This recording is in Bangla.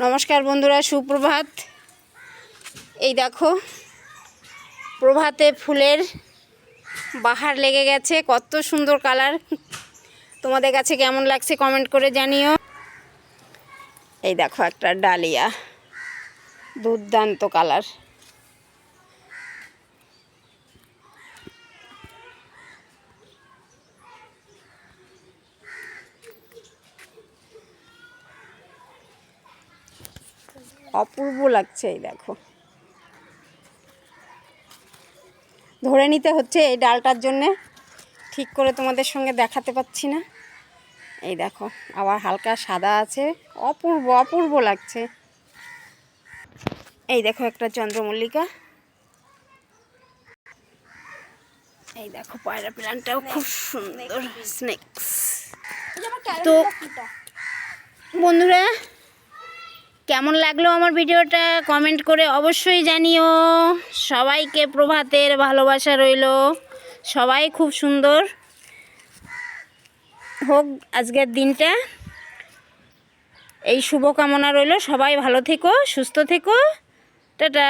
নমস্কার বন্ধুরা, সুপ্রভাত। এই দেখো প্রভাতে ফুলের বাহার লেগে গেছে, কত সুন্দর কালার। তোমাদের কাছে কেমন লাগছে কমেন্ট করে জানিও। এই দেখো একটা ডালিয়া, দুর্দান্ত কালার। অপূর্ব লাগছে। এই দেখো, ধরে নিতে হচ্ছে এই ডালটার জন্যে, ঠিক করে তোমাদের সঙ্গে দেখাতে পাচ্ছি না। এই দেখো আবার হালকা সাদা আছে, অপূর্ব অপূর্ব লাগছে। এই দেখো একটা চন্দ্রমল্লিকা। এই দেখো পায়রা প্ল্যান্টটাও খুব সুন্দর, স্নেকস। তো বন্ধুরা, কেমন লাগলো আমার ভিডিওটা কমেন্ট করে অবশ্যই জানিও। সবাইকে প্রভাতের ভালোবাসা রইল। সবাই খুব সুন্দর হোক আজকের দিনটা, এই শুভকামনা রইল। সবাই ভালো থেকো, সুস্থ থেকো। টাটা।